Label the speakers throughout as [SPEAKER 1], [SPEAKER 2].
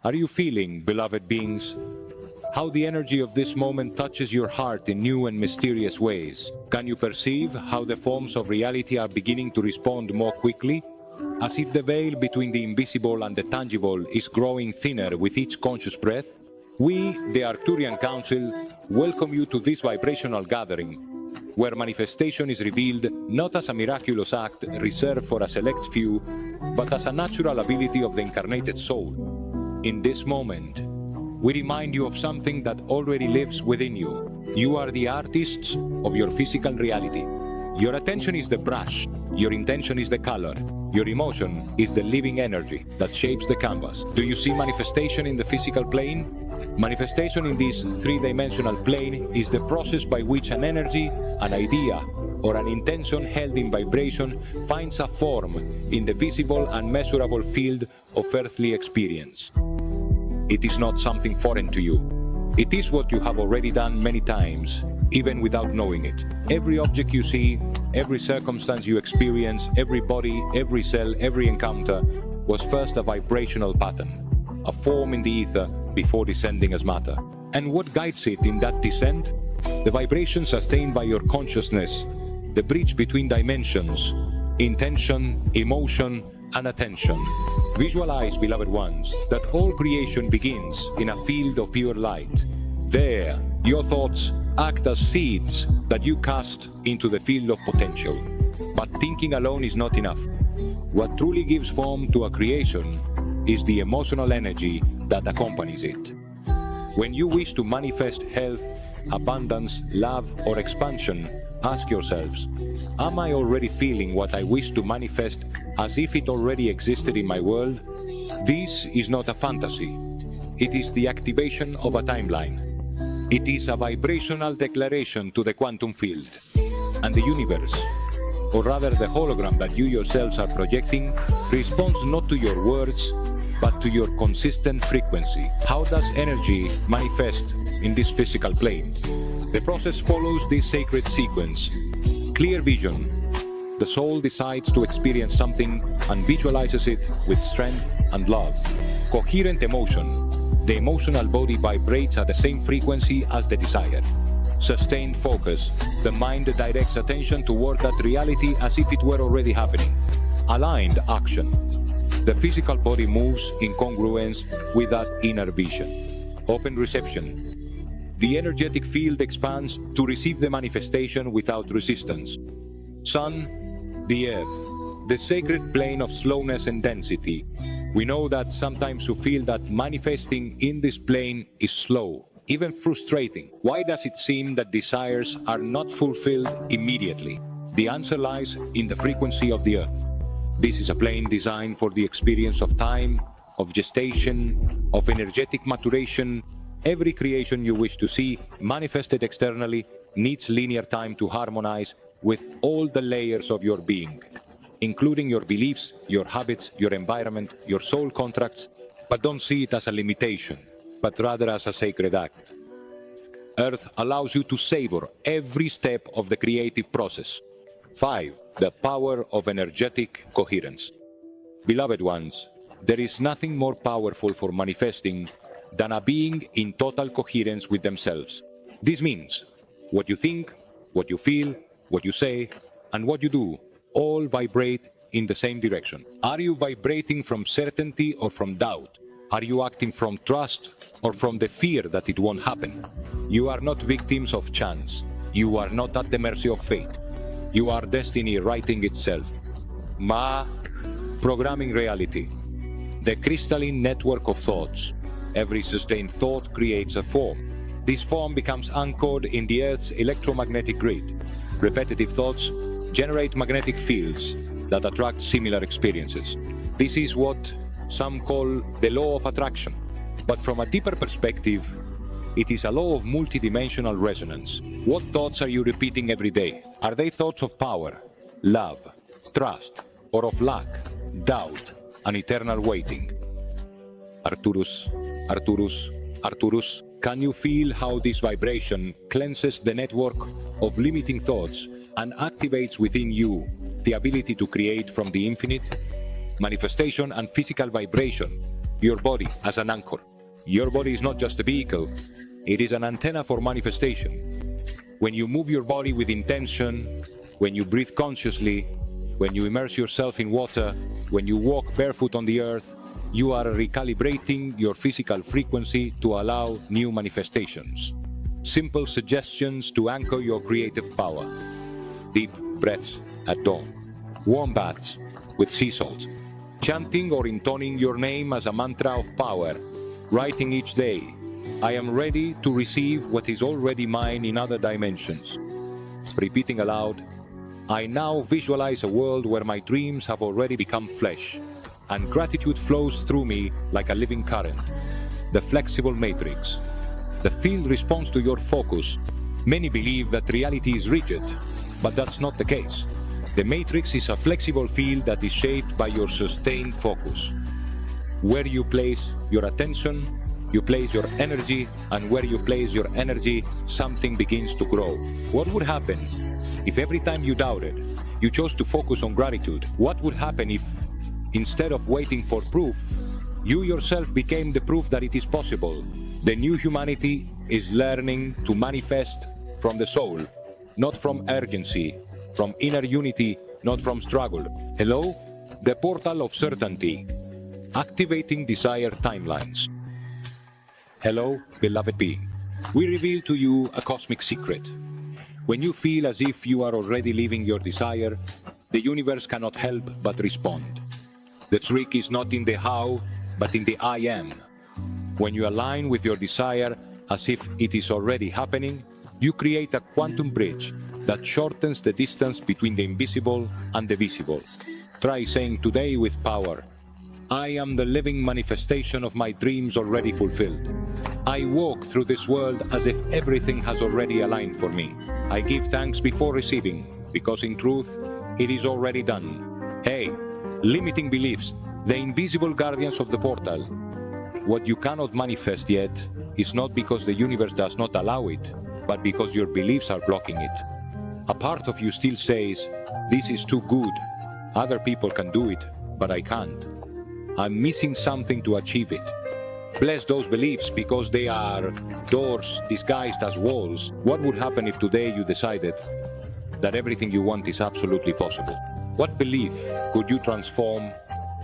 [SPEAKER 1] Are you feeling, beloved beings, how the energy of this moment touches your heart in new and mysterious ways? Can you perceive how the forms of reality are beginning to respond more quickly? As if the veil between the invisible and the tangible is growing thinner with each conscious breath? We, the Arcturian Council, welcome you to this vibrational gathering, where manifestation is revealed not as a miraculous act reserved for a select few, but as a natural ability of the incarnated soul. In this moment, we remind you of something that already lives within you. You are the artists of your physical reality. Your attention is the brush, your intention is the color, your emotion is the living energy that shapes the canvas. Do you see manifestation in the physical plane? Manifestation in this three-dimensional plane is the process by which an energy, an idea, or an intention held in vibration finds a form in the visible and measurable field of earthly experience. It is not something foreign to you. It is what you have already done many times, even without knowing it. Every object you see, every circumstance you experience, every body, every cell, every encounter was first a vibrational pattern, a form in the ether before descending as matter. And what guides it in that descent? The vibration sustained by your consciousness, the bridge between dimensions, intention, emotion, and attention. Visualize, beloved ones, that all creation begins in a field of pure light. There, your thoughts act as seeds that you cast into the field of potential. But thinking alone is not enough. What truly gives form to a creation is the emotional energy that accompanies it. When you wish to manifest health, abundance, love, or expansion, ask yourselves, am I already feeling what I wish to manifest as if it already existed in my world? This is not a fantasy. It is the activation of a timeline. It is a vibrational declaration to the quantum field. And the universe, or rather the hologram that you yourselves are projecting, responds not to your words, but to your consistent frequency. How does energy manifest in this physical plane? The process follows this sacred sequence. Clear vision. The soul decides to experience something and visualizes it with strength and love. Coherent emotion. The emotional body vibrates at the same frequency as the desire. Sustained focus. The mind directs attention toward that reality as if it were already happening. Aligned action. The physical body moves in congruence with that inner vision. Open reception. The energetic field expands to receive the manifestation without resistance. Sun, the earth, the sacred plane of slowness and density. We know that sometimes you feel that manifesting in this plane is slow, even frustrating. Why does it seem that desires are not fulfilled immediately? The answer lies in the frequency of the earth. This is a plane designed for the experience of time, of gestation, of energetic maturation. Every creation you wish to see manifested externally needs linear time to harmonize with all the layers of your being, including your beliefs, your habits, your environment, your soul contracts. But don't see it as a limitation, but rather as a sacred act. Earth allows you to savor every step of the creative process. 5. The power of energetic coherence. Beloved ones, there is nothing more powerful for manifesting than a being in total coherence with themselves. This means what you think, what you feel, what you say, and what you do all vibrate in the same direction. Are you vibrating from certainty or from doubt? Are you acting from trust or from the fear that it won't happen? You are not victims of chance. You are not at the mercy of fate. You are destiny writing itself. Ma, programming reality. The crystalline network of thoughts. Every sustained thought creates a form. This form becomes anchored in the Earth's electromagnetic grid. Repetitive thoughts generate magnetic fields that attract similar experiences. This is what some call the law of attraction. But from a deeper perspective, it is a law of multidimensional resonance. What thoughts are you repeating every day? Are they thoughts of power, love, trust, or of lack, doubt, and eternal waiting? Arcturus, Arcturus, Arcturus, can you feel how this vibration cleanses the network of limiting thoughts and activates within you the ability to create from the infinite? Manifestation and physical vibration your body as an anchor. Your body is not just a vehicle, it is an antenna for manifestation. When you move your body with intention, when you breathe consciously, when you immerse yourself in water, when you walk barefoot on the earth, you are recalibrating your physical frequency to allow new manifestations. Simple suggestions to anchor your creative power. Deep breaths at dawn. Warm baths with sea salt. Chanting or intoning your name as a mantra of power. Writing each day, I am ready to receive what is already mine in other dimensions. Repeating aloud, I now visualize a world where my dreams have already become flesh, and gratitude flows through me like a living current. The flexible matrix. The field responds to your focus. Many believe that reality is rigid, but that's not the case. The matrix is a flexible field that is shaped by your sustained focus. Where you place your attention, you place your energy, and where you place your energy, something begins to grow. What would happen if every time you doubted, you chose to focus on gratitude? What would happen if, instead of waiting for proof, you yourself became the proof that it is possible? The new humanity is learning to manifest from the soul, not from urgency, from inner unity, not from struggle. Hello, the portal of certainty. Activating desired timelines. Hello, beloved being. We reveal to you a cosmic secret. When you feel as if you are already living your desire, the universe cannot help but respond. The trick is not in the how, but in the I am. When you align with your desire as if it is already happening, you create a quantum bridge that shortens the distance between the invisible and the visible. Try saying today with power, I am the living manifestation of my dreams already fulfilled. I walk through this world as if everything has already aligned for me. I give thanks before receiving, because in truth, it is already done. Hey, limiting beliefs, the invisible guardians of the portal. What you cannot manifest yet is not because the universe does not allow it, but because your beliefs are blocking it. A part of you still says, this is too good. Other people can do it, but I can't. I'm missing something to achieve it. Bless those beliefs because they are doors disguised as walls. What would happen if today you decided that everything you want is absolutely possible? What belief could you transform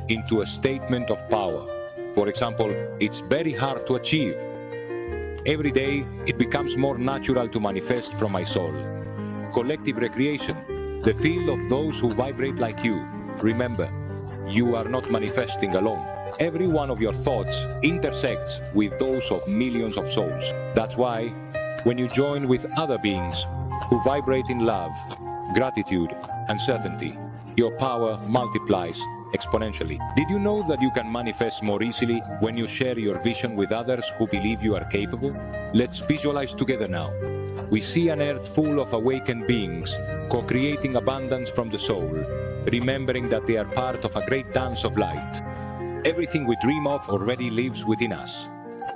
[SPEAKER 1] into a statement of power? For example, it's very hard to achieve. Every day, it becomes more natural to manifest from my soul. Collective recreation, the field of those who vibrate like you. Remember, you are not manifesting alone. Every one of your thoughts intersects with those of millions of souls. That's why, when you join with other beings who vibrate in love, gratitude, and certainty, your power multiplies exponentially. Did you know that you can manifest more easily when you share your vision with others who believe you are capable? Let's visualize together now. We see an earth full of awakened beings, co-creating abundance from the soul, remembering that they are part of a great dance of light. Everything we dream of already lives within us,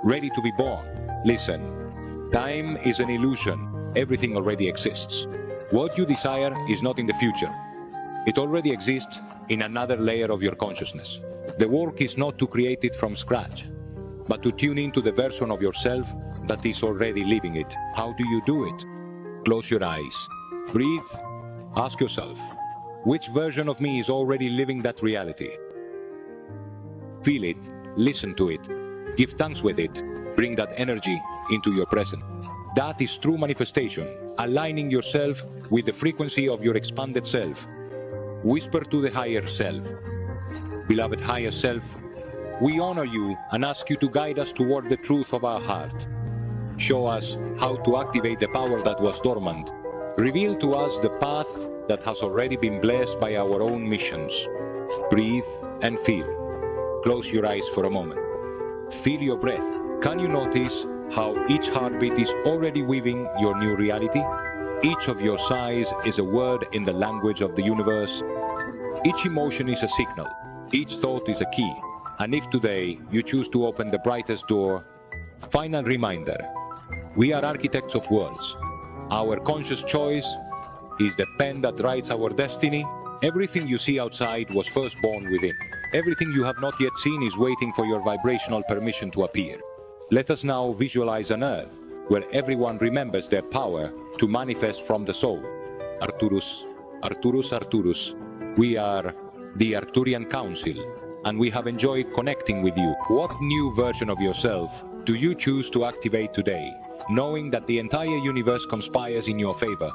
[SPEAKER 1] ready to be born. Listen, time is an illusion. Everything already exists. What you desire is not in the future. It already exists in another layer of your consciousness. The work is not to create it from scratch, but to tune into the version of yourself that is already living it. How do you do it? Close your eyes. Breathe. Ask yourself, which version of me is already living that reality? Feel it. Listen to it. Give thanks with it. Bring that energy into your present. That is true manifestation, aligning yourself with the frequency of your expanded self. Whisper to the higher self. Beloved higher self, we honor you and ask you to guide us toward the truth of our heart. Show us how to activate the power that was dormant. Reveal to us the path that has already been blessed by our own missions. Breathe and feel. Close your eyes for a moment. Feel your breath. Can you notice how each heartbeat is already weaving your new reality? Each of your sighs is a word in the language of the universe. Each emotion is a signal. Each thought is a key. And if today you choose to open the brightest door, final reminder, we are architects of worlds. Our conscious choice is the pen that writes our destiny. Everything you see outside was first born within. Everything you have not yet seen is waiting for your vibrational permission to appear. Let us now visualize an Earth where everyone remembers their power to manifest from the soul. Arcturus, Arcturus, Arcturus. We are the Arcturian Council, and we have enjoyed connecting with you. What new version of yourself do you choose to activate today, knowing that the entire universe conspires in your favor?